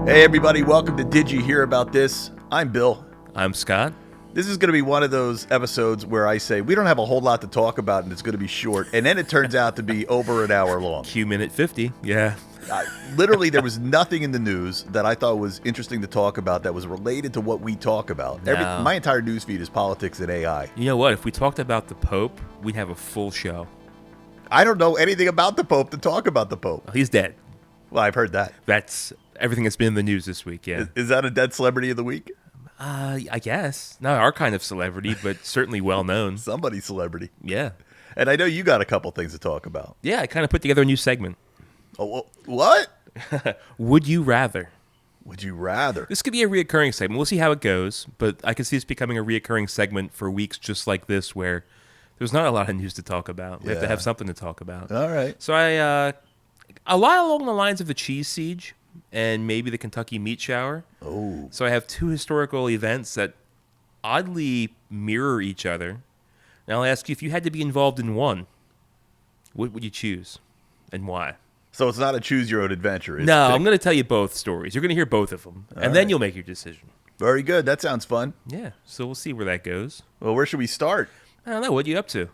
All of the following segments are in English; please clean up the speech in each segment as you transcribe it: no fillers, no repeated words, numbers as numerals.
Hey everybody, welcome to Did You Hear About This? I'm Bill. I'm Scott. This is going to be one of those episodes where I say we don't have a whole lot to talk about and it's going to be short, and then it turns out to be over an hour long. Q minute 50, yeah. Literally, there was nothing in the news that I thought was interesting to talk about that was related to what we talk about. No. My entire news feed is politics and AI. You know what? If we talked about the Pope, we'd have a full show. I don't know anything about the Pope to talk about the Pope. He's dead. Well, I've heard that. That's everything that's been in the news this week, yeah. Is that a dead celebrity of the week? I guess. Not our kind of celebrity, but certainly well known. Somebody's celebrity. Yeah. And I know you got a couple things to talk about. Yeah, I kind of put together a new segment. Oh, what? Would you rather? Would you rather? This could be a reoccurring segment. We'll see how it goes, but I can see this becoming a reoccurring segment for weeks just like this where there's not a lot of news to talk about. We have to have something to talk about. All right. So a lot along the lines of the cheese siege and maybe the Kentucky meat shower. Oh. So I have two historical events that oddly mirror each other. And I'll ask you, if you had to be involved in one, what would you choose and why? So it's not a choose your own adventure. No, I'm going to tell you both stories. You're going to hear both of them, and then you'll make your decision. Very good. That sounds fun. Yeah, so we'll see where that goes. Well, where should we start? I don't know. What are you up to?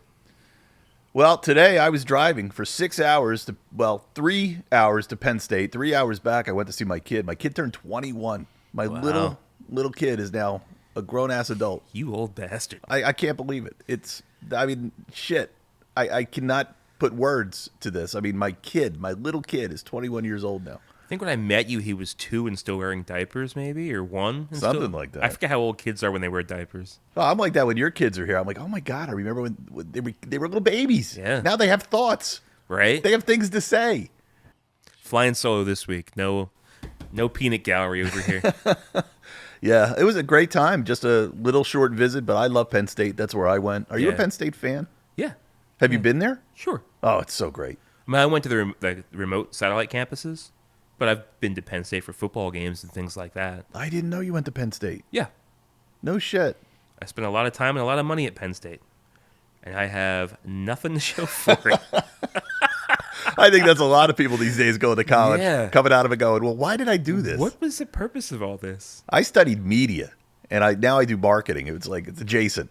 Well, today I was driving for 3 hours to Penn State. 3 hours back, I went to see my kid. My kid turned 21. My little kid is now a grown-ass adult. You old bastard. I can't believe it. Shit. I cannot put words to this. I mean, my little kid is 21 years old now. I think when I met you, he was 2 and still wearing diapers, maybe, or 1. Something like that. I forget how old kids are when they wear diapers. Oh, I'm like that when your kids are here. I'm like, oh my God, I remember when they were little babies. Yeah. Now they have thoughts. Right? They have things to say. Flying solo this week. No peanut gallery over here. Yeah, it was a great time. Just a little short visit, but I love Penn State. That's where I went. Are you a Penn State fan? Yeah. Have you been there? Sure. Oh, it's so great. I mean, I went to the remote satellite campuses, but I've been to Penn State for football games and things like that. I didn't know you went to Penn State. Yeah. No shit. I spent a lot of time and a lot of money at Penn State, and I have nothing to show for it. I think that's a lot of people these days going to college, coming out of it going, well, why did I do this? What was the purpose of all this? I studied media, and now I do marketing. It's adjacent,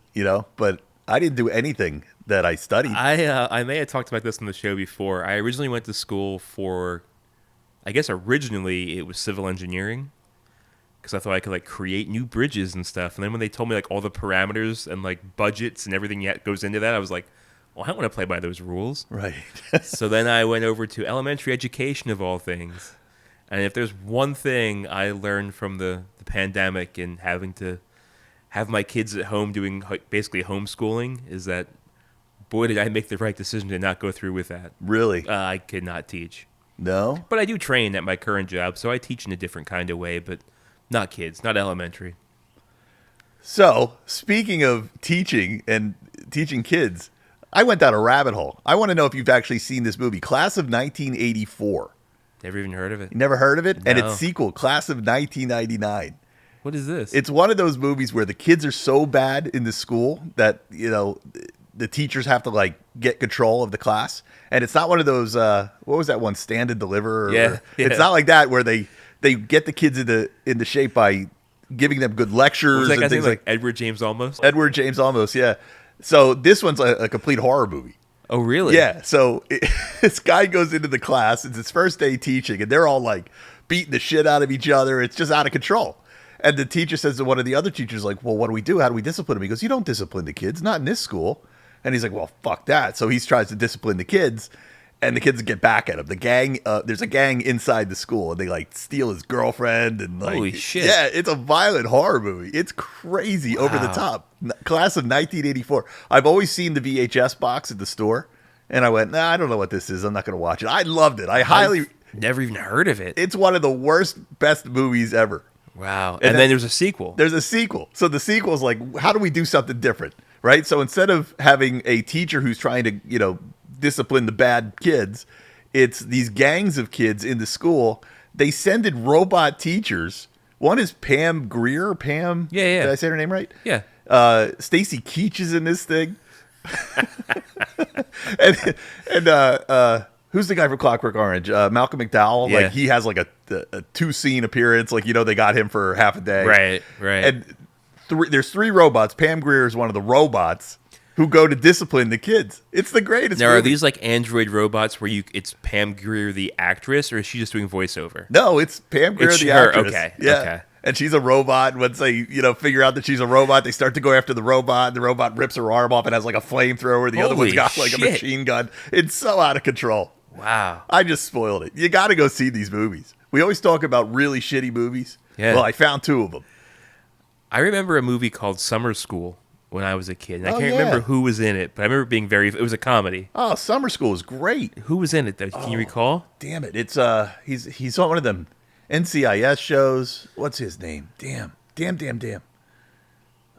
but I didn't do anything that I studied. I may have talked about this on the show before. I originally went to school for, I guess originally it was civil engineering, because I thought I could create new bridges and stuff. And then when they told me all the parameters and budgets and everything that goes into that, I was like, well, I don't want to play by those rules. Right. So then I went over to elementary education of all things. And if there's one thing I learned from the pandemic and having to have my kids at home doing basically homeschooling is that, boy, did I make the right decision to not go through with that. Really? I could not teach. No? But I do train at my current job, so I teach in a different kind of way, but not kids, not elementary. So, speaking of teaching and teaching kids, I went down a rabbit hole. I want to know if you've actually seen this movie, Class of 1984. Never even heard of it. You never heard of it? No. And its sequel, Class of 1999. What is this? It's one of those movies where the kids are so bad in the school that, the teachers have to get control of the class. And it's not one of those, what was that one, Stand and Deliver? Yeah. It's not like that where they get the kids into shape by giving them good lectures and things like Edward James Olmos? Edward James Olmos, yeah. So this one's a complete horror movie. Oh, really? Yeah. So this guy goes into the class. It's his first day teaching, and they're all beating the shit out of each other. It's just out of control. And the teacher says to one of the other teachers, well, what do we do? How do we discipline him? He goes, you don't discipline the kids, not in this school. And he's like, well, fuck that. So he tries to discipline the kids, and the kids get back at him. The gang, there's a gang inside the school, and they steal his girlfriend and holy shit. Yeah, it's a violent horror movie. It's crazy, over the top. Class of 1984. I've always seen the VHS box at the store, and I went, nah, I don't know what this is. I'm not going to watch it. I loved it. I've never even heard of it. It's one of the best movies ever. Wow. And then there's a sequel. There's a sequel. So the sequel is how do we do something different, right? So instead of having a teacher who's trying to, discipline the bad kids, it's these gangs of kids in the school. They send in robot teachers. One is Pam Grier. Pam? Yeah. Did I say her name right? Yeah. Stacy Keach is in this thing. and Who's the guy from Clockwork Orange? Malcolm McDowell. Yeah. Like he has like a 2-scene appearance. Like they got him for half a day. Right. And there's 3 robots. Pam Grier is one of the robots who go to discipline the kids. It's the greatest. Now, movie. are these like android robots where it's Pam Grier the actress, or is she just doing voiceover? No, it's Pam Grier It's the her. actress. Okay. Yeah. Okay. And she's a robot. And once they, figure out that she's a robot, they start to go after the robot. The robot rips her arm off and has like a flamethrower. The other one's Holy got like a shit. machine gun. It's so out of control. Wow. I just spoiled it. You got to go see these movies. We always talk about really shitty movies. Yeah. Well, I found 2 of them. I remember a movie called Summer School when I was a kid. And I Oh, can't yeah. remember who was in it, but I remember it being it was a comedy. Oh, Summer School is great. Who was in it, though? Can you recall? Damn it. It's he's on one of them NCIS shows. What's his name? Damn.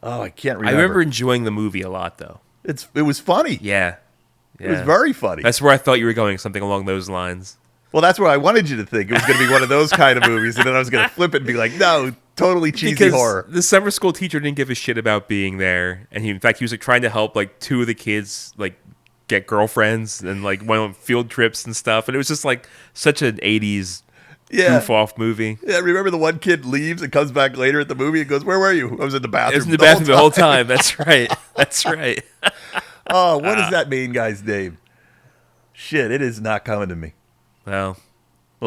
Oh, I can't remember. I remember enjoying the movie a lot, though. It was funny. Yeah. It was very funny. That's where I thought you were going, something along those lines. Well, that's where I wanted you to think. It was going to be one of those kind of movies, and then I was going to flip it and be like, no, totally cheesy Because horror. the summer school teacher didn't give a shit about being there, and in fact, he was like trying to help like 2 of the kids like get girlfriends and like went on field trips and stuff, and it was just like such an 80s goof off movie. Yeah, remember the one kid leaves and comes back later at the movie and goes, "Where were you?" I was in the bathroom. It was in the bathroom the whole time. That's right. That's right. Oh, what is that main guy's name? Shit, it is not coming to me. Well,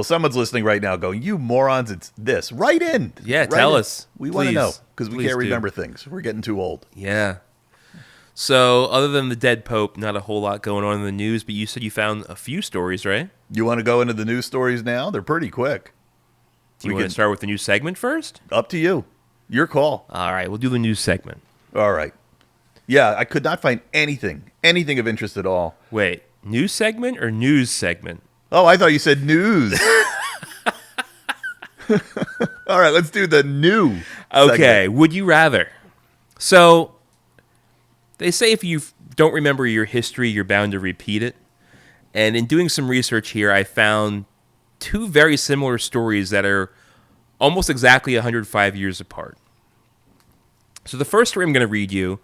someone's listening right now going, "You morons, it's this." Write in. yeah, Write tell in. us. We want to Please. know because we Please can't do. remember things. We're getting too old. Yeah. So, other than the dead Pope, not a whole lot going on in the news, but you said you found a few stories, right? You want to go into the news stories now? They're pretty quick. Do you want to start with the news segment first? Up to you. Your call. All right, we'll do the news segment. All right. Yeah, I could not find anything of interest at all. Wait, news segment or news segment? Oh, I thought you said news. All right, let's do the new Okay, segment. would you rather? So, they say if you don't remember your history, you're bound to repeat it. And in doing some research here, I found 2 very similar stories that are almost exactly 105 years apart. So the first story I'm going to read you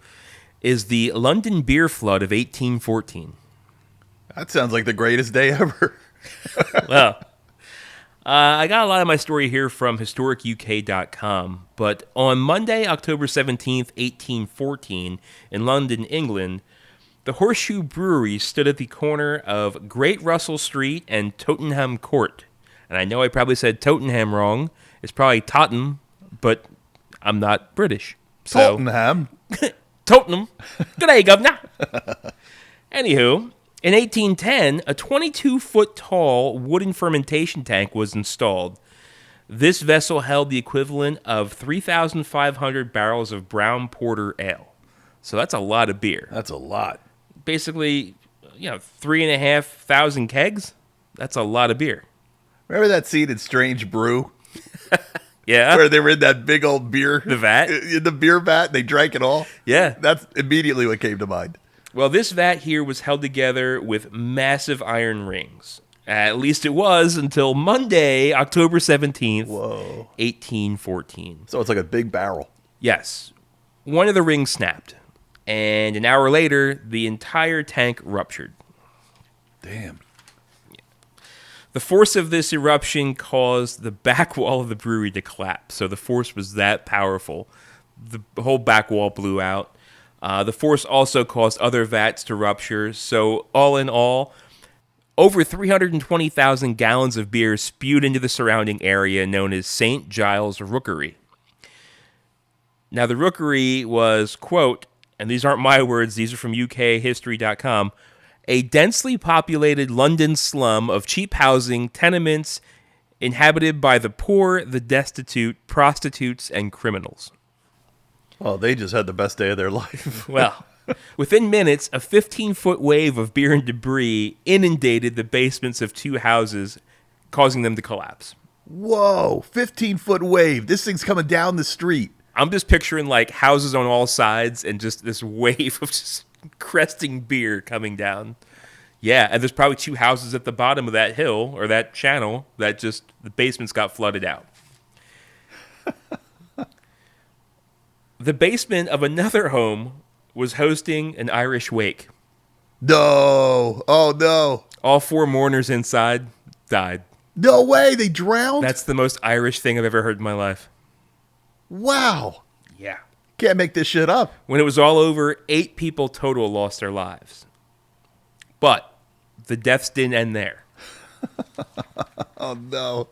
is the London beer flood of 1814. That sounds like the greatest day ever. Well, I got a lot of my story here from historicuk.com, but on Monday, October 17th, 1814, in London, England, the Horseshoe Brewery stood at the corner of Great Russell Street and Tottenham Court. And I know I probably said Tottenham wrong. It's probably Tottenham, but I'm not British. So, Tottenham. Tottenham. Good day, governor. Anywho, in 1810, a 22-foot tall wooden fermentation tank was installed. This vessel held the equivalent of 3,500 barrels of brown porter ale. So that's a lot of beer. That's a lot. Basically, 3,500 kegs. That's a lot of beer. Remember that scene in Strange Brew Yeah. where they were in that big old beer? The vat? In the beer vat, and they drank it all? Yeah. That's immediately what came to mind. Well, this vat here was held together with massive iron rings. At least it was until Monday, October 17th, Whoa. 1814. So it's like a big barrel. Yes. One of the rings snapped, and an hour later, the entire tank ruptured. Damn. The force of this eruption caused the back wall of the brewery to collapse. So the force was that powerful. The whole back wall blew out. The force also caused other vats to rupture. So all in all, over 320,000 gallons of beer spewed into the surrounding area known as St. Giles Rookery. Now, the Rookery was, quote, and these aren't my words, these are from ukhistory.com, a densely populated London slum of cheap housing, tenements, inhabited by the poor, the destitute, prostitutes, and criminals. Oh, they just had the best day of their life. Well, within minutes, a 15-foot wave of beer and debris inundated the basements of 2 houses, causing them to collapse. Whoa, 15-foot wave. This thing's coming down the street. I'm just picturing like houses on all sides and just this wave of just cresting beer coming down. Yeah, and there's probably 2 houses at the bottom of that hill or that channel that just the basements got flooded out. The basement of another home was hosting an Irish wake. No. Oh, no. All 4 mourners inside died. No way. They drowned? That's the most Irish thing I've ever heard in my life. Wow. Yeah. Can't make this shit up. When it was all over, 8 people total lost their lives. But the deaths didn't end there. Oh, no.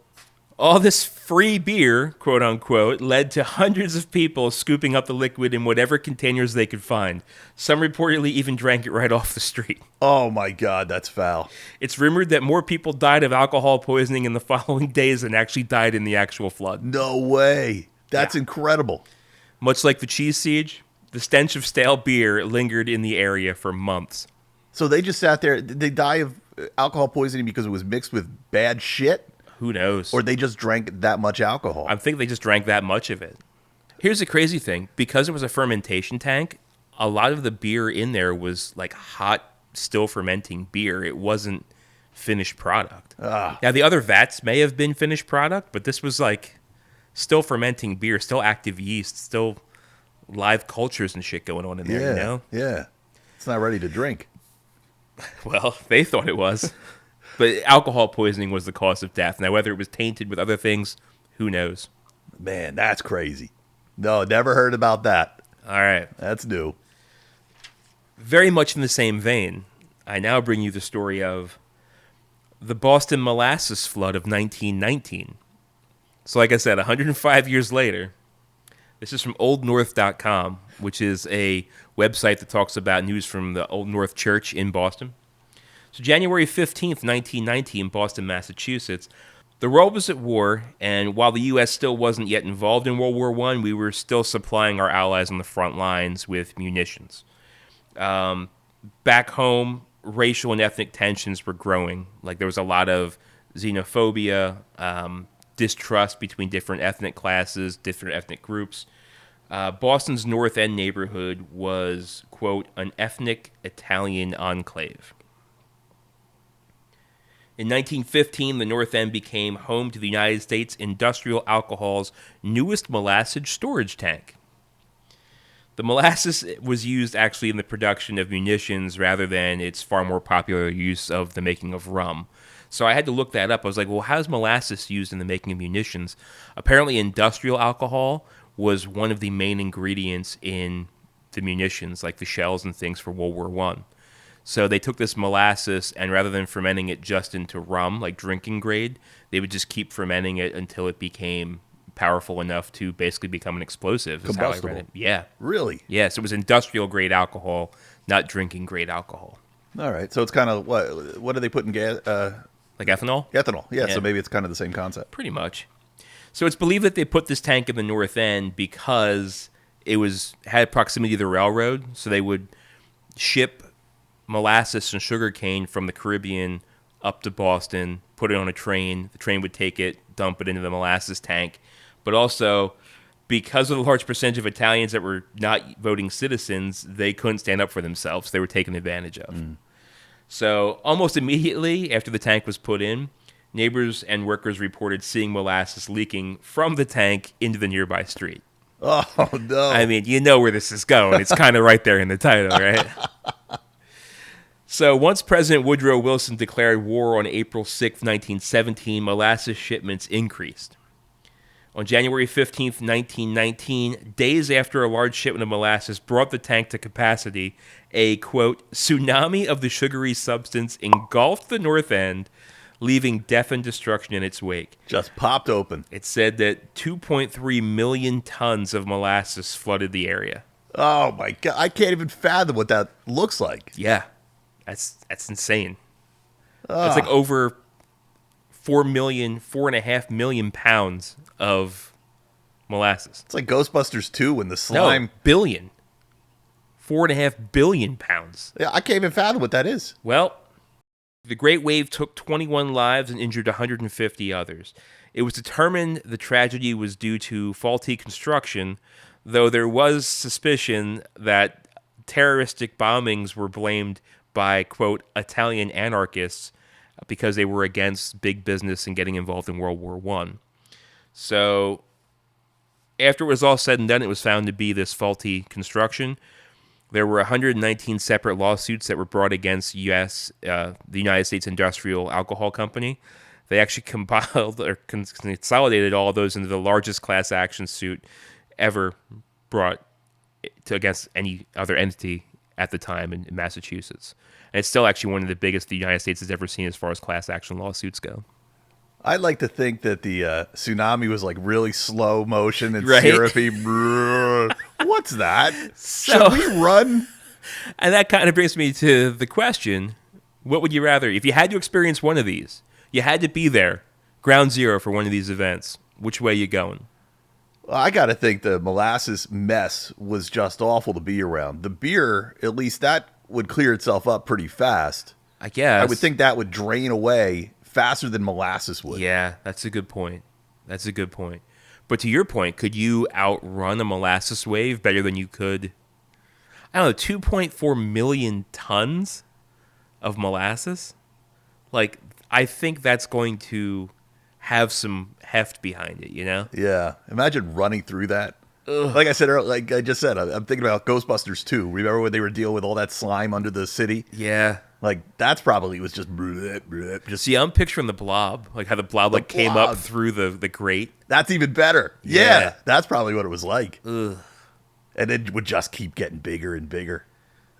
All this free beer, quote unquote, led to hundreds of people scooping up the liquid in whatever containers they could find. Some reportedly even drank it right off the street. Oh, my God. That's foul. It's rumored that more people died of alcohol poisoning in the following days than actually died in the actual flood. No way. That's incredible. Much like the cheese siege, the stench of stale beer lingered in the area for months. So they just sat there. Did they die of alcohol poisoning because it was mixed with bad shit? Who knows? Or they just drank that much alcohol? I think they just drank that much of it. Here's the crazy thing. Because it was a fermentation tank, a lot of the beer in there was like hot, still fermenting beer. It wasn't finished product. Now, the other vats may have been finished product, but this was like still fermenting beer, still active yeast, still live cultures and shit going on in there, you know? Yeah. It's not ready to drink. Well, they thought it was. But alcohol poisoning was the cause of death. Now, whether it was tainted with other things, who knows? Man, that's crazy. No, never heard about that. All right. That's new. Very much in the same vein, I now bring you the story of the Boston molasses flood of 1919. So like I said, 105 years later, this is from oldnorth.com, which is a website that talks about news from the Old North Church in Boston. So January 15th, 1919, in Boston, Massachusetts, the world was at war, and while the U.S. still wasn't yet involved in World War I, we were still supplying our allies on the front lines with munitions. Back home, racial and ethnic tensions were growing. Like, there was a lot of xenophobia, distrust between different ethnic classes, different ethnic groups. Boston's North End neighborhood was, quote, an ethnic Italian enclave. In 1915, the North End became home to the United States Industrial Alcohol's newest molasses storage tank. The molasses was used actually in the production of munitions rather than its far more popular use of the making of rum. So I had to look that up. I was like, well, how's molasses used in the making of munitions? Apparently, industrial alcohol was one of the main ingredients in the munitions, like the shells and things for World War I. So they took this molasses, and rather than fermenting it just into rum, like drinking grade, they would just keep fermenting it until it became powerful enough to basically become an explosive. Is how I read it. Yeah. Really? Yeah, so it was industrial grade alcohol, not drinking grade alcohol. All right. So it's kind of, what do they put in gas? Like ethanol? Ethanol. Yeah, Yeah. so maybe it's kind of the same concept. Pretty much. So it's believed that they put this tank in the North End because it had proximity to the railroad, so they would ship molasses and sugar cane from the Caribbean up to Boston, put it on a train. The train would take it, dump it into the molasses tank. But also, because of the large percentage of Italians that were not voting citizens, they couldn't stand up for themselves. They were taken advantage of. So almost immediately after the tank was put in, neighbors and workers reported seeing molasses leaking from the tank into the nearby street. Oh, no. I mean, you know where this is going. It's kind of right there in the title, right? So once President Woodrow Wilson declared war on April 6, 1917, molasses shipments increased. On January 15th, 1919, days after a large shipment of molasses brought the tank to capacity, a, quote, tsunami of the sugary substance engulfed the North End, leaving death and destruction in its wake. Just popped open. It said that 2.3 million tons of molasses flooded the area. Oh, my God. I can't even fathom what that looks like. Yeah. That's insane. That's like over 4.5 million pounds of molasses. It's like Ghostbusters 2 when the slime... No, billion. 4.5 billion pounds. Yeah, I can't even fathom what that is. Well, the Great Wave took 21 lives and injured 150 others. It was determined the tragedy was due to faulty construction, though there was suspicion that terroristic bombings were blamed by, quote, Italian anarchists because they were against big business and getting involved in World War I. So after it was all said and done, it was found to be this faulty construction. There were 119 separate lawsuits that were brought against the United States Industrial Alcohol Company. They actually compiled or consolidated all of those into the largest class action suit ever brought against any other entity at the time in Massachusetts. And it's still actually one of the biggest the United States has ever seen as far as class action lawsuits go. I'd like to think that the tsunami was like really slow motion and Right? syrupy. What's that? So- Should we run? And that kind of brings me to the question, what would you rather? If you had to experience one of these, you had to be there, ground zero for one of these events, which way you going? Well, I got to think the molasses mess was just awful to be around. The beer, at least that would clear itself up pretty fast. I guess. I would think that would drain away faster than molasses would. Yeah, that's a good point. That's a good point. But to your point, could you outrun a molasses wave better than you could, I don't know, 2.4 million tons of molasses? Like, I think that's going to have some heft behind it, you know? Yeah. Imagine running through that. Ugh. Like I said earlier, like I just said, I'm thinking about Ghostbusters 2. Remember when they were dealing with all that slime under the city? Yeah. Like, that's probably was just bleh, bleh, just. See, I'm picturing the blob, like how the blob came up through the grate. That's even better. Yeah. That's probably what it was like. Ugh. And it would just keep getting bigger and bigger.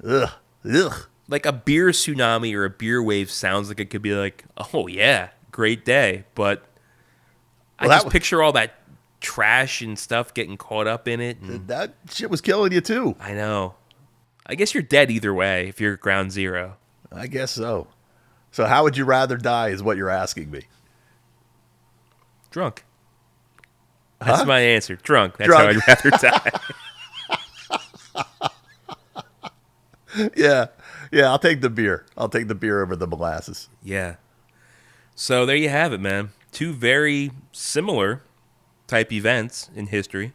Ugh. Ugh. Like a beer tsunami or a beer wave sounds like it could be like, oh yeah, great day. But I just picture all that trash and stuff getting caught up in it. And that shit was killing you too. I know. I guess you're dead either way if you're at ground zero. I guess so. So how would you rather die is what you're asking me. Drunk. That's my answer. Drunk. That's Drunk. how I'd rather die. Yeah. Yeah, I'll take the beer. I'll take the beer over the molasses. Yeah. So there you have it, man. Two very similar type events in history.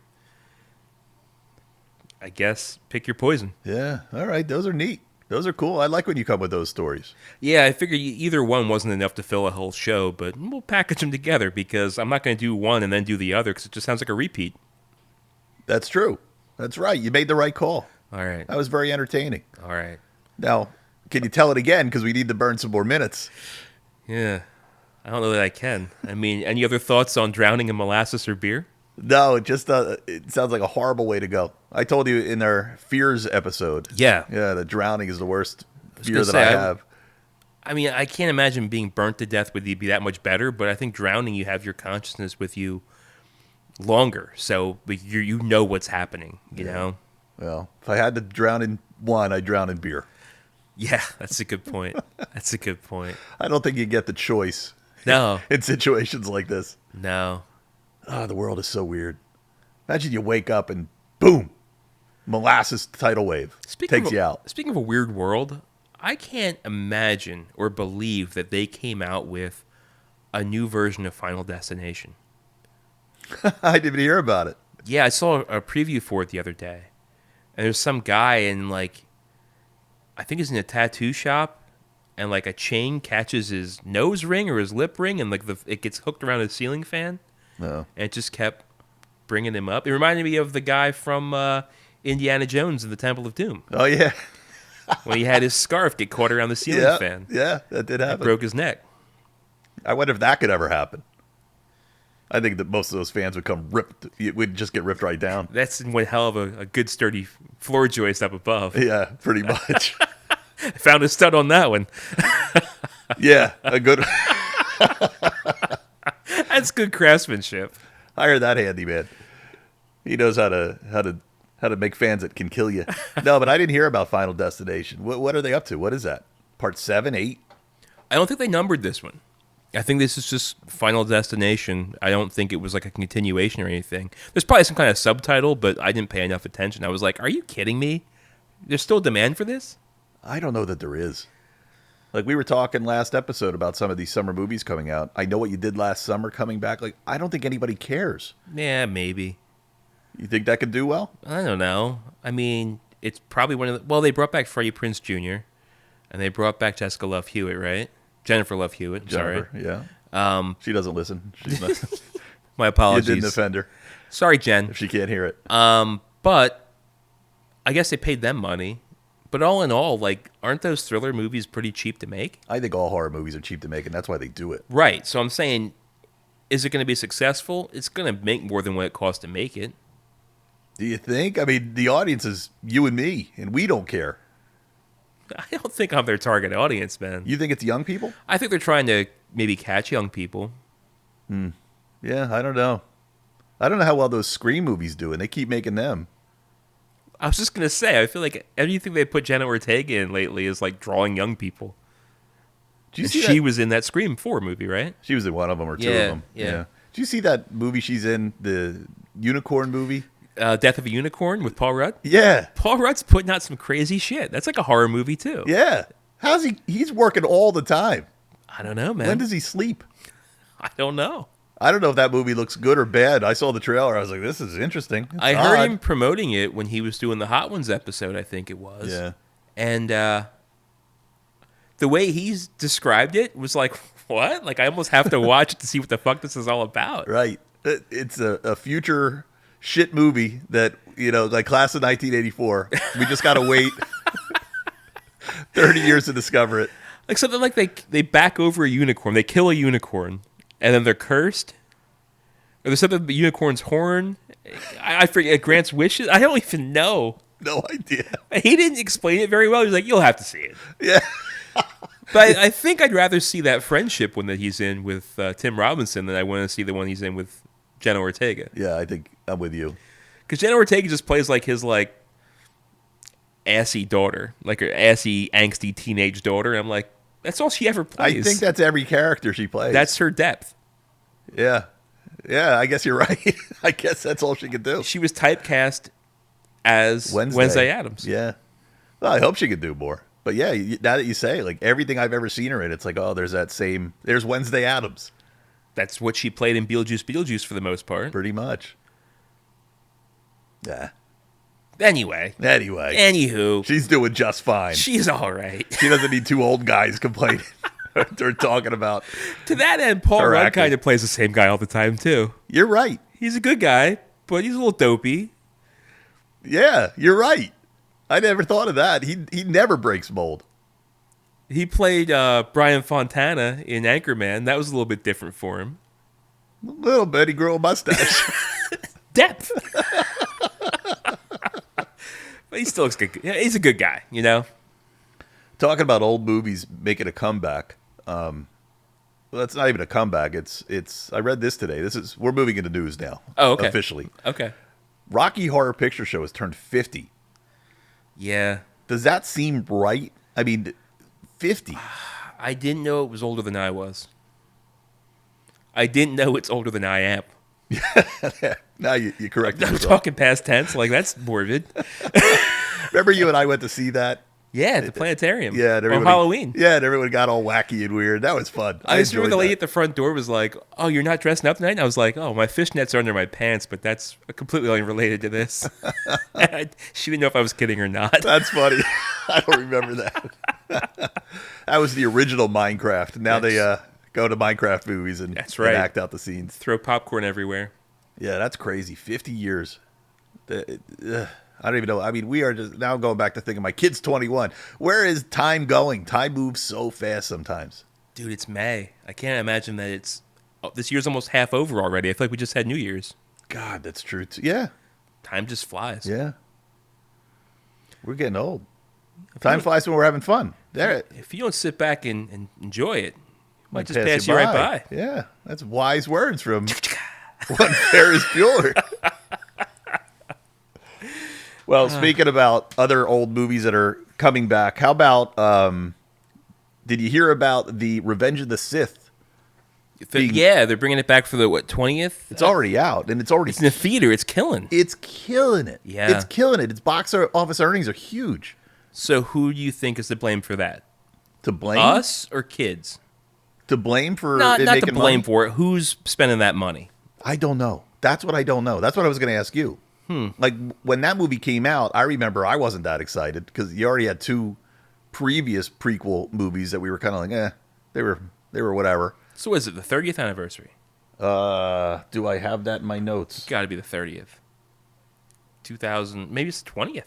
I guess pick your poison. Yeah. All right. Those are neat. Those are cool. I like when you come with those stories. Yeah, I figured either one wasn't enough to fill a whole show, but we'll package them together because I'm not going to do one and then do the other because it just sounds like a repeat. That's true. That's right. You made the right call. All right. That was very entertaining. All right. Now, can you tell it again? Because we need to burn some more minutes. Yeah. I don't know that I can. I mean, any other thoughts on drowning in molasses or beer? No, it just it sounds like a horrible way to go. I told you in our fears episode. Yeah. Yeah, that drowning is the worst fear that I have. I mean, I can't imagine being burnt to death would be that much better, but I think drowning, you have your consciousness with you longer. So you know what's happening, you know? Well, if I had to drown in one, I'd drown in beer. Yeah, that's a good point. That's a good point. I don't think you get the choice. No. In situations like this. No. Oh, the world is so weird. Imagine you wake up and boom, molasses tidal wave takes you out. Speaking of a weird world, I can't imagine or believe that they came out with a new version of Final Destination. I didn't even hear about it. Yeah, I saw a preview for it the other day. And there's some guy in like, I think he's in a tattoo shop, and like a chain catches his nose ring or his lip ring, and like it gets hooked around a ceiling fan. No. And it just kept bringing him up. It reminded me of the guy from Indiana Jones in the Temple of Doom. Oh, yeah. When he had his scarf get caught around the ceiling fan. Yeah, that did happen. It broke his neck. I wonder if that could ever happen. I think that most of those fans would come ripped. It would just get ripped right down. That's one hell of a good sturdy floor joist up above. Yeah, pretty much. I found a stud on that one. Yeah, a good. That's good craftsmanship. Hire that handyman. He knows how to make fans that can kill you. No, but I didn't hear about Final Destination. What are they up to? What is that? Part 7, 8? I don't think they numbered this one. I think this is just Final Destination. I don't think it was like a continuation or anything. There's probably some kind of subtitle, but I didn't pay enough attention. I was like, are you kidding me? There's still demand for this? I don't know that there is. Like, we were talking last episode about some of these summer movies coming out. I Know What You Did Last Summer coming back. Like, I don't think anybody cares. Yeah, maybe. You think that could do well? I don't know. I mean, it's probably one of the... Well, they brought back Freddie Prinze Jr., and they brought back Jessica Love Hewitt, right? Jennifer Love Hewitt, Jennifer, sorry. Yeah. She doesn't listen. She's not. My apologies. You didn't offend her. Sorry, Jen. If she can't hear it. But I guess they paid them money. But all in all, like, aren't those thriller movies pretty cheap to make? I think all horror movies are cheap to make, and that's why they do it. Right. So I'm saying, is it going to be successful? It's going to make more than what it costs to make it. Do you think? I mean, the audience is you and me, and we don't care. I don't think I'm their target audience, man. You think it's young people? I think they're trying to maybe catch young people. Yeah, I don't know. I don't know how well those Scream movies do, and they keep making them. I was just going to say, I feel like anything they put Jenna Ortega in lately is like drawing young people. Did you And see she that? was in that Scream 4 movie, right? She was in one of them or two Yeah, of them. yeah. Did you see that movie she's in, the unicorn movie? Death of a Unicorn with Paul Rudd. Yeah. Paul Rudd's putting out some crazy shit. That's like a horror movie, too. Yeah. How's he? He's working all the time. I don't know, man. When does he sleep? I don't know. I don't know if that movie looks good or bad. I saw the trailer. I was like, this is interesting. It's I heard odd. him promoting it when he was doing the Hot Ones episode, I think it was. Yeah. And the way he's described it was like, what? Like, I almost have to watch it to see what the fuck this is all about. Right. It's a future shit movie that, like class of 1984. We just got to wait 30 years to discover it. Like something like they back over a unicorn. They kill a unicorn, and then they're cursed. Or there's something about the unicorn's horn. I forget. Grant's wishes. I don't even know. No idea. He didn't explain it very well. He was like, you'll have to see it. Yeah. But I think I'd rather see that friendship one that he's in with Tim Robinson than I want to see the one he's in with Jenna Ortega. Yeah, I think I'm with you. Because Jenna Ortega just plays like his like assy daughter, like her assy, angsty teenage daughter. And I'm like, that's all she ever plays. I think that's every character she plays. That's her depth. Yeah. Yeah, I guess you're right. I guess that's all she could do. She was typecast as Wednesday Addams. Yeah. Well, I hope she could do more. But yeah, now that you say, like everything I've ever seen her in, it's like, oh, there's Wednesday Addams. That's what she played in Beetlejuice for the most part. Pretty much. Yeah. Anyway. Anywho. She's doing just fine. She's all right. She doesn't need two old guys complaining or talking about. To that end, Paul Rudd kind of plays the same guy all the time, too. You're right. He's a good guy, but he's a little dopey. Yeah, you're right. I never thought of that. He never breaks mold. He played Brian Fontana in Anchorman. That was a little bit different for him. A little bit. He grew a mustache. Depth. But he still looks good. Yeah, he's a good guy, Talking about old movies making a comeback. Well, that's not even a comeback. It's. I read this today. We're moving into news now. Oh, okay. Officially. Okay. Rocky Horror Picture Show has turned 50. Yeah. Does that seem right? I mean, 50. I didn't know it was older than I was. I didn't know it's older than I am. Now you corrected I'm yourself. talking past tense. Like, that's morbid. Remember you and I went to see that? Yeah, at the planetarium. Yeah. And on Halloween. Yeah, and everyone got all wacky and weird. That was fun. I just remember the enjoyed lady that. at the front door was like, "Oh, you're not dressing up tonight?" And I was like, "Oh, my fishnets are under my pants, but that's completely unrelated to this." She didn't know if I was kidding or not. That's funny. I don't remember that. That was the original Minecraft. Now they go to Minecraft movies and, That's right. and act out the scenes. Throw popcorn everywhere. Yeah, that's crazy. 50 years. I don't even know. I mean, we are just now going back to thinking my kid's 21. Where is time going? Time moves so fast sometimes. Dude, it's May. I can't imagine that this year's almost half over already. I feel like we just had New Year's. God, that's true too. Yeah. Time just flies. Yeah. We're getting old. Time flies when we're having fun. There. If you don't sit back and enjoy it, it might just pass you right by. Yeah. That's wise words from one Ferris Bueller. Well, speaking about other old movies that are coming back, how about, did you hear about the Revenge of the Sith? Yeah, they're bringing it back for the, 20th? It's already out, and it's It's in the theater. It's killing. It's killing it. Yeah. It's killing it. Its box office earnings are huge. So who do you think is to blame for that? To blame? Us or kids? To blame for Not it to making blame money? for it. Who's spending that money? I don't know. That's what I don't know. That's what I was going to ask you. Like, when that movie came out, I remember I wasn't that excited because you already had two previous prequel movies that we were kind of like, they were whatever. So is it the 30th anniversary? Do I have that in my notes? Got to be the 30th. 2000, maybe it's the 20th.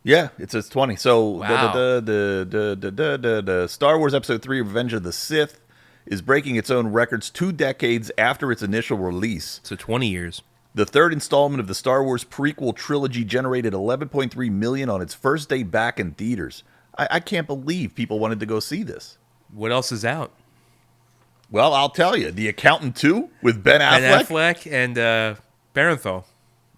Yeah, it says 20. So Wow. the Star Wars Episode 3 Revenge of the Sith is breaking its own records 2 decades after its initial release. So 20 years. The third installment of the Star Wars prequel trilogy generated 11.3 million on its first day back in theaters. I can't believe people wanted to go see this. What else is out? Well, I'll tell you. The Accountant 2 with Ben Affleck. Ben Affleck and Barenthal.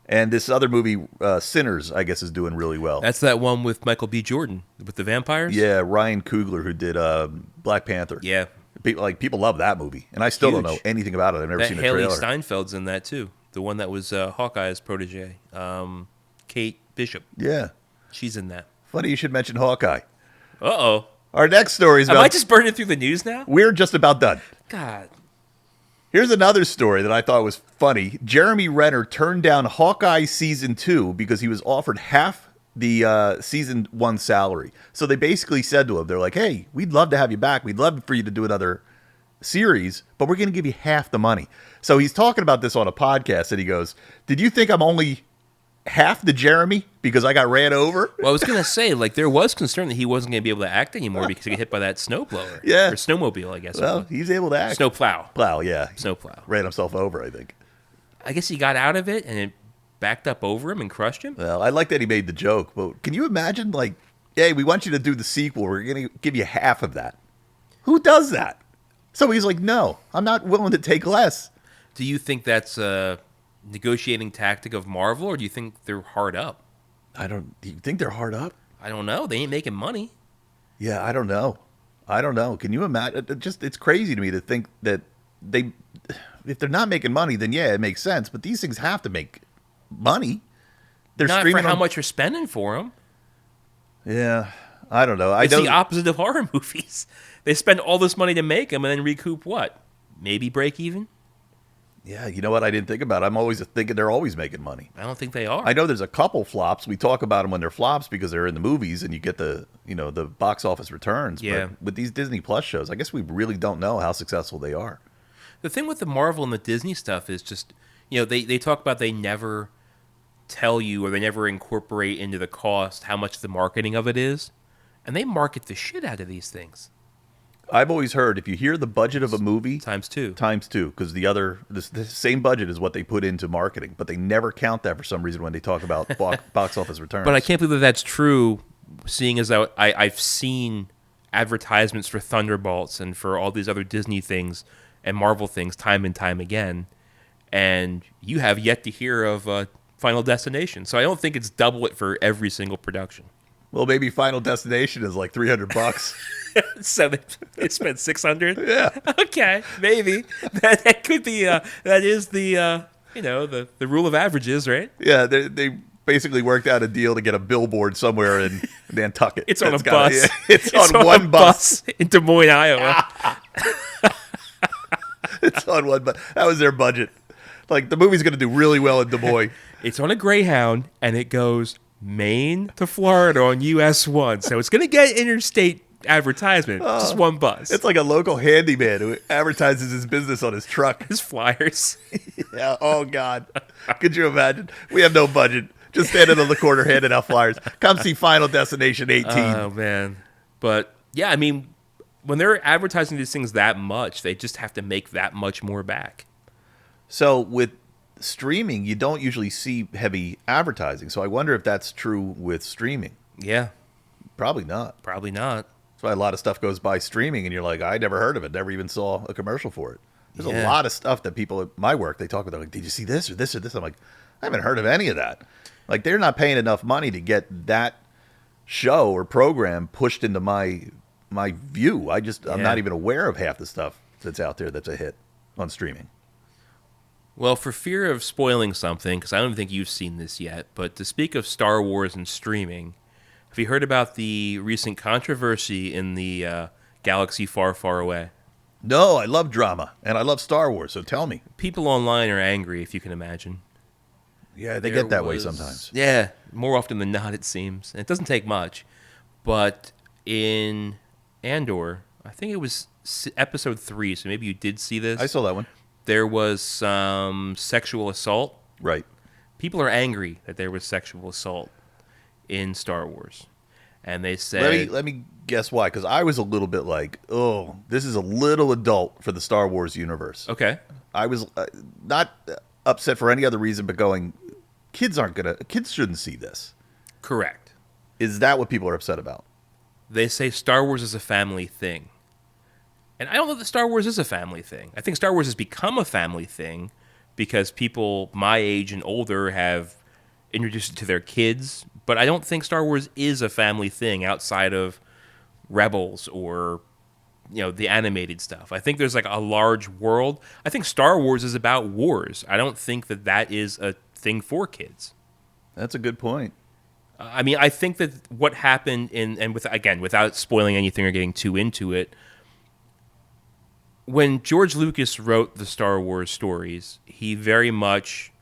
And this other movie, Sinners, I guess, is doing really well. That's that one with Michael B. Jordan with the vampires. Yeah, Ryan Coogler, who did Black Panther. Yeah. People love that movie, and I still don't know anything about it. I've never That seen the Haley trailer. Steinfeld's in that too. The one that was Hawkeye's protege, Kate Bishop. Yeah, She's in that. funny you should mention Hawkeye. Uh-oh. Our next story is Am about. I just burning through the news now? We're just about done. God. Here's another story that I thought was funny. Jeremy Renner turned down Hawkeye season 2 because he was offered half the season 1 salary. So they basically said to him, they're like, "Hey, we'd love to have you back. We'd love for you to do another series, but we're going to give you half the money." So he's talking about this on a podcast, and he goes, "Did you think I'm only half the Jeremy because I got ran over?" Well, I was going to say, like, there was concern that he wasn't going to be able to act anymore because he got hit by that snowblower. Yeah. Or snowmobile, I guess. Well, he's able to act. Snowplow. Plow, yeah. Snowplow. Ran himself over, I think. I guess he got out of it and it backed up over him and crushed him. Well, I like that he made the joke, but can you imagine, like, hey, we want you to do the sequel. We're going to give you half of that. Who does that? So he's like, no, I'm not willing to take less. Do you think that's a negotiating tactic of Marvel, or do you think they're hard up? Do you think they're hard up? I don't know. They ain't making money. Yeah, I don't know. Can you imagine? It's crazy to me to think that if they're not making money, then yeah, it makes sense. But these things have to make money. They're Not for streaming how much you're spending for them. Yeah, I don't know. It's the opposite of horror movies. They spend all this money to make them and then recoup what? Maybe break even? Yeah, you know what? I didn't think about it. I'm always thinking they're always making money. I don't think they are. I know there's a couple flops. We talk about them when they're flops because they're in the movies and you get the box office returns. Yeah. But with these Disney Plus shows, I guess we really don't know how successful they are. The thing with the Marvel and the Disney stuff is just, they talk about they never tell you or they never incorporate into the cost how much the marketing of it is. And they market the shit out of these things. I've always heard if you hear the budget of a movie, Times two, because the same budget is what they put into marketing, but they never count that for some reason when they talk about box office returns. But I can't believe that that's true, seeing as I've seen advertisements for Thunderbolts and for all these other Disney things and Marvel things time and time again, and you have yet to hear of Final Destination. So I don't think it's double it for every single production. Well, maybe Final Destination is like $300. So they spent $600. Yeah. Okay, maybe that could be. That is the the rule of averages, right? Yeah, they basically worked out a deal to get a billboard somewhere in Nantucket. It's on a That's bus. It's on one bus. In Des Moines, Iowa. It's on one bus. That was their budget. Like, the movie's going to do really well in Des Moines. It's on a Greyhound, and it goes Maine to Florida on US 1. So it's going to get interstate advertisement. Just one bus. It's like a local handyman who advertises his business on his truck. His flyers. Yeah. Oh, God. Could you imagine? We have no budget. Just standing on the corner handing out flyers. Come see Final Destination 18. Oh, man. But, yeah, I mean, when they're advertising these things that much, they just have to make that much more back. So with streaming, you don't usually see heavy advertising. So I wonder if that's true with streaming. Yeah. Probably not. Probably not. That's why a lot of stuff goes by streaming, and you're like, I never heard of it. Never even saw a commercial for it. There's a lot of stuff that people at my work, they talk about. Like, did you see this or this or this? I'm like, I haven't heard of any of that. Like, they're not paying enough money to get that show or program pushed into my view. I'm not even aware of half the stuff that's out there that's a hit on streaming. Well, for fear of spoiling something, because I don't think you've seen this yet, but to speak of Star Wars and streaming, have you heard about the recent controversy in the galaxy far, far away? No, I love drama, and I love Star Wars, so tell me. People online are angry, if you can imagine. Yeah, they get that way sometimes. Yeah, more often than not, it seems. And it doesn't take much. But in Andor, I think it was episode 3, so maybe you did see this. I saw that one. There was some sexual assault. Right. People are angry that there was sexual assault. in Star Wars. And they said, let me guess why, because I was a little bit like, oh, this is a little adult for the Star Wars universe. okay, I was not upset for any other reason, but going, kids shouldn't see this. correct. Is that what people are upset about? They say Star Wars is a family thing. And I don't know that Star Wars is a family thing. I think Star Wars has become a family thing because people my age and older have introduced it to their kids. But I don't think Star Wars is a family thing outside of Rebels or, the animated stuff. I think there's like a large world. I think Star Wars is about wars. I don't think that is a thing for kids. That's a good point. I mean, I think that what happened without spoiling anything or getting too into it, when George Lucas wrote the Star Wars stories, he very much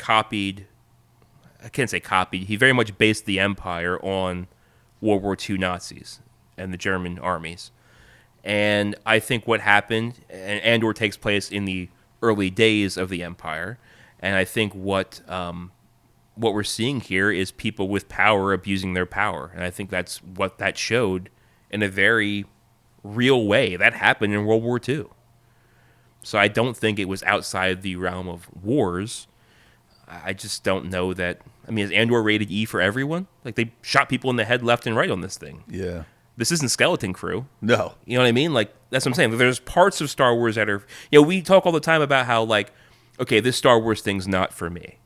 he very much based the Empire on World War II Nazis and the German armies. And I think what happened, and Andor takes place in the early days of the Empire, and I think what we're seeing here is people with power abusing their power. And I think that's what that showed in a very real way. That happened in World War II. So I don't think it was outside the realm of wars. I just don't know that. I mean, is Andor rated E for everyone? Like, they shot people in the head left and right on this thing. Yeah. This isn't Skeleton Crew. No. You know what I mean? Like, that's what I'm saying. There's parts of Star Wars that are... we talk all the time about how, like, okay, this Star Wars thing's not for me.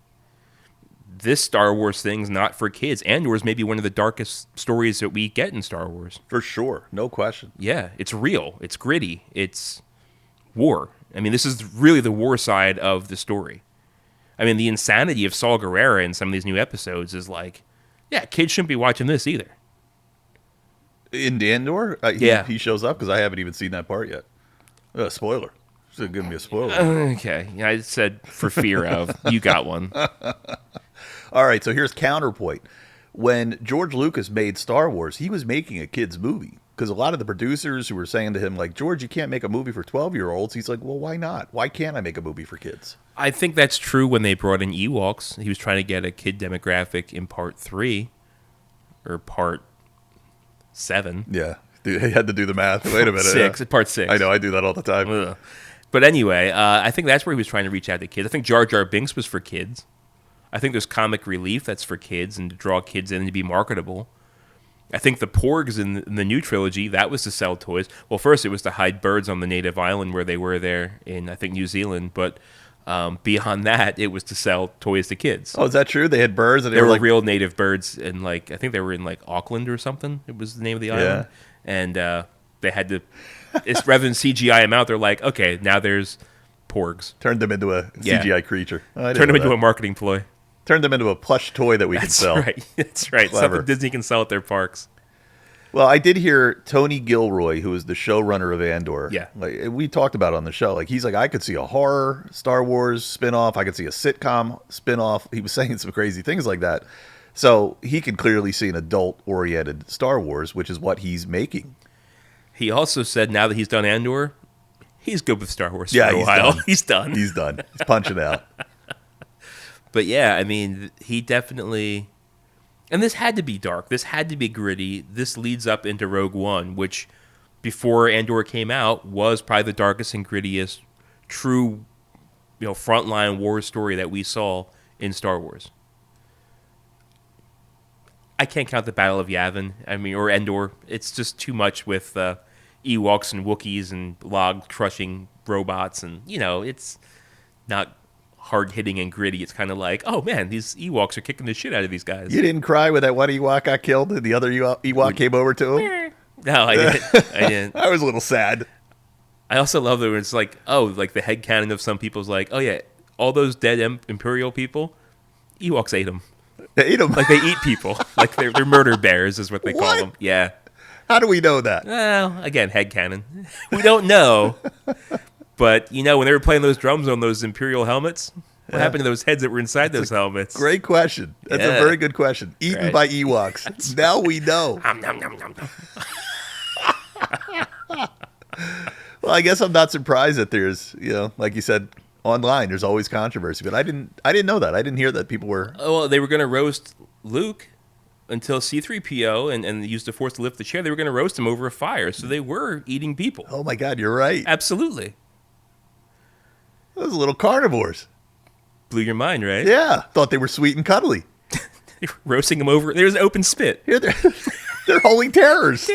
This Star Wars thing's not for kids. Andor is maybe one of the darkest stories that we get in Star Wars. For sure. No question. Yeah, it's real. It's gritty. It's war. I mean, this is really the war side of the story. I mean, the insanity of Saul Guerrero in some of these new episodes is like, yeah, kids shouldn't be watching this either. In Andor? He shows up because I haven't even seen that part yet. Spoiler. Should give me a spoiler. Okay. Yeah, I said for fear of. You got one. All right, so here's counterpoint. When George Lucas made Star Wars, he was making a kid's movie. Because a lot of the producers who were saying to him, like, George, you can't make a movie for 12-year-olds. He's like, well, why not? Why can't I make a movie for kids? I think that's true when they brought in Ewoks. He was trying to get a kid demographic in part 3 or part 7. Yeah. Dude, he had to do the math. Wait a minute. Part 6. I know. I do that all the time. Ugh. But anyway, I think that's where he was trying to reach out to kids. I think Jar Jar Binks was for kids. I think there's comic relief that's for kids and to draw kids in and to be marketable. I think the Porgs in the new trilogy, that was to sell toys. Well, first it was to hide birds on the native island where they were there in, I think, New Zealand. But beyond that, it was to sell toys to kids. Oh, is that true? They had birds? And they were like real native birds. And like, I think they were in like Auckland or something. It was the name of the island. And they had to, rather than CGI them out, they're like, okay, now there's Porgs. Turned them into a CGI creature. Turned them into a marketing ploy. Turned them into a plush toy that we can sell. That's right. Clever. Something Disney can sell at their parks. Well, I did hear Tony Gilroy, who is the showrunner of Andor. Yeah. Like, we talked about it on the show. Like, he's like, I could see a horror Star Wars spinoff. I could see a sitcom spinoff. He was saying some crazy things like that. So he can clearly see an adult-oriented Star Wars, which is what he's making. He also said now that he's done Andor, he's good with Star Wars for a while. He's done. He's done. He's punching out. But yeah, I mean, he definitely... And this had to be dark. This had to be gritty. This leads up into Rogue One, which, before Andor came out, was probably the darkest and grittiest true, frontline war story that we saw in Star Wars. I can't count the Battle of Yavin, or Endor. It's just too much with Ewoks and Wookiees and log-crushing robots, and, it's not hard-hitting and gritty. It's kind of like, oh, man, these Ewoks are kicking the shit out of these guys. You didn't cry when that one Ewok got killed and the other Ewok came over to him? No, I didn't. I was a little sad. I also love that it's like, like the headcanon of some people's like, oh, yeah, all those dead Imperial people, Ewoks ate them. They ate them? Like, they eat people. Like, they're murder bears is what they call them. Yeah. How do we know that? Well, again, headcanon. We don't know. But, when they were playing those drums on those Imperial helmets, what happened to those heads that were inside those helmets? Great question. That's a very good question. Eaten by Ewoks. Now we know. Well, I guess I'm not surprised that there's, like you said, online, there's always controversy. But I didn't know that. I didn't hear that people were... Oh, well, they were going to roast Luke until C-3PO and used the Force to lift the chair. They were going to roast him over a fire, so they were eating people. Oh my God, you're right. Absolutely. Those little carnivores. Blew your mind, right? Yeah, thought they were sweet and cuddly. They were roasting him over. There's an open spit. Here they're holy terrors.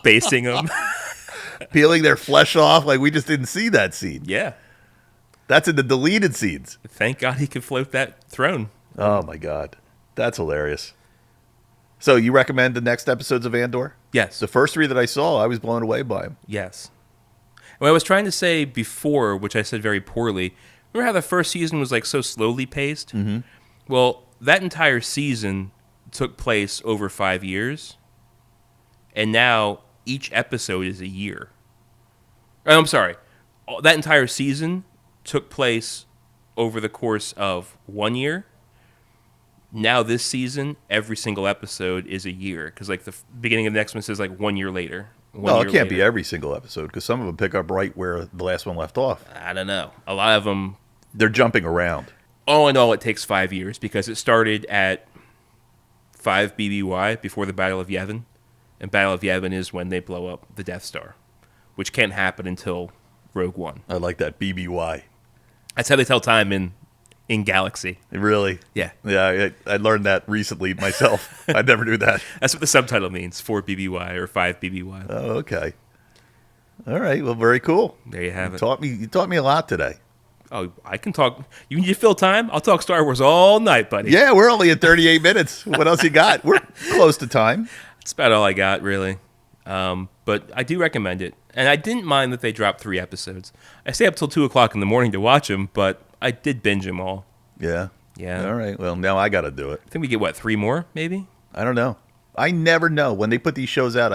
Basting them. Peeling their flesh off like we just didn't see that scene. Yeah. That's in the deleted scenes. Thank God he could float that throne. Oh my God. That's hilarious. So you recommend the next episodes of Andor? Yes. The first 3 that I saw, I was blown away by them. Yes. What I was trying to say before, which I said very poorly, remember how the first season was like so slowly paced? Mm-hmm. Well, that entire season took place over 5 years, and now each episode is a year. Oh, I'm sorry. That entire season took place over the course of 1 year. Now this season, every single episode is a year, because like the beginning of the next one says like 1 year later. Well, it can't be every single episode because some of them pick up right where the last one left off. I don't know. A lot of them, they're jumping around. All in all, it takes 5 years because it started at 5 BBY before the Battle of Yavin. And Battle of Yavin is when they blow up the Death Star, which can't happen until Rogue One. I like that, BBY. That's how they tell time in Galaxy. Really? Yeah. Yeah, I learned that recently myself. I never knew that. That's what the subtitle means, 4 BBY or 5 BBY. Oh, okay. All right, well, very cool. There you have it. You taught me a lot today. Oh, I can talk. You need to fill time? I'll talk Star Wars all night, buddy. Yeah, we're only at 38 minutes. What else you got? We're close to time. That's about all I got, really. But I do recommend it. And I didn't mind that they dropped 3 episodes. I stay up till 2 o'clock in the morning to watch them, but I did binge them all. Yeah? Yeah. All right, well, now I got to do it. I think we get, 3 more, maybe? I don't know. I never know. When they put these shows out,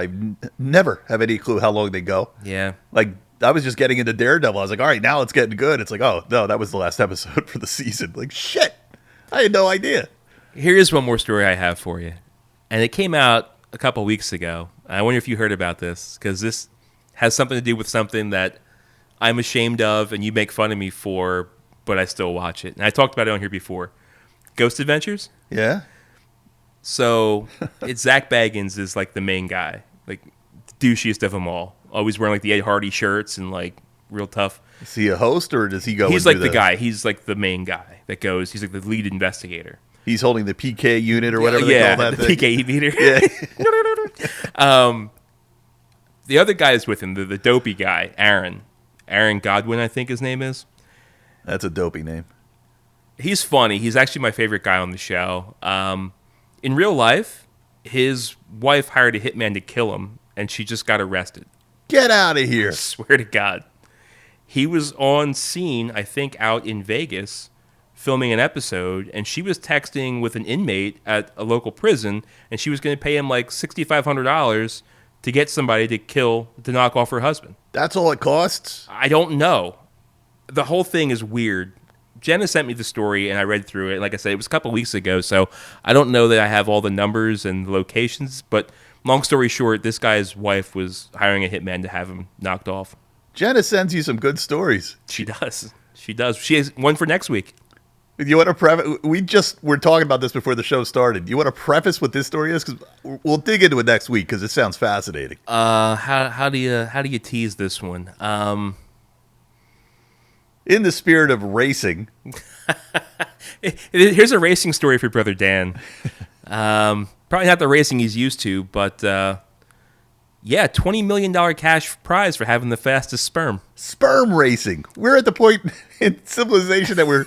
never have any clue how long they go. Yeah. Like, I was just getting into Daredevil. I was like, all right, now it's getting good. It's like, oh, no, that was the last episode for the season. Like, shit. I had no idea. Here is one more story I have for you. And it came out a couple weeks ago. I wonder if you heard about this, because this has something to do with something that I'm ashamed of and you make fun of me for, but I still watch it. And I talked about it on here before. Ghost Adventures? Yeah? So it's Zach Baggins is like the main guy, like the douchiest of them all. Always wearing like the Ed Hardy shirts and like real tough. Is he a host or does he go? He's like the guy. He's like the main guy that goes. He's like the lead investigator. He's holding the PK unit or whatever they call that the thing. PK meter. Yeah. The other guy is with him, the dopey guy, Aaron Godwin, I think his name is. That's a dopey name. He's funny. He's actually my favorite guy on the show. In real life, his wife hired a hitman to kill him, and she just got arrested. Get out of here. I swear to God. He was on scene, I think, out in Vegas, filming an episode, and she was texting with an inmate at a local prison, and she was going to pay him like $6,500 to get somebody to knock off her husband. That's all it costs? I don't know. The whole thing is weird. Jenna sent me the story, and I read through it. Like I said, it was a couple weeks ago, so I don't know that I have all the numbers and locations, but long story short, this guy's wife was hiring a hitman to have him knocked off. Jenna sends you some good stories. She does. She does. She has one for next week. You want to preface? We're talking about this before the show started. You want to preface what this story is? Because we'll dig into it next week because it sounds fascinating. How do you tease this one? In the spirit of racing, here's a racing story for Brother Dan. Probably not the racing he's used to, but $20 million cash prize for having the fastest sperm. Sperm racing. We're at the point in civilization that we're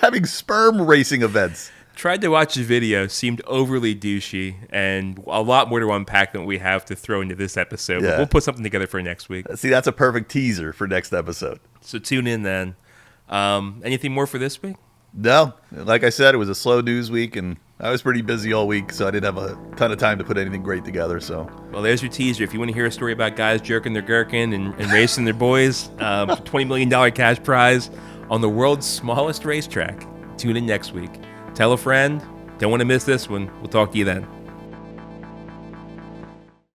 having sperm racing events. Tried to watch the video, seemed overly douchey, and a lot more to unpack than we have to throw into this episode. Yeah. But we'll put something together for next week. See, that's a perfect teaser for next episode. So tune in then. Anything more for this week? No. Like I said, it was a slow news week, and I was pretty busy all week, so I didn't have a ton of time to put anything great together. So, well, there's your teaser. If you want to hear a story about guys jerking their gherkin and racing their boys, $20 million cash prize on the world's smallest racetrack. Tune in next week. Tell a friend. Don't want to miss this one. We'll talk to you then.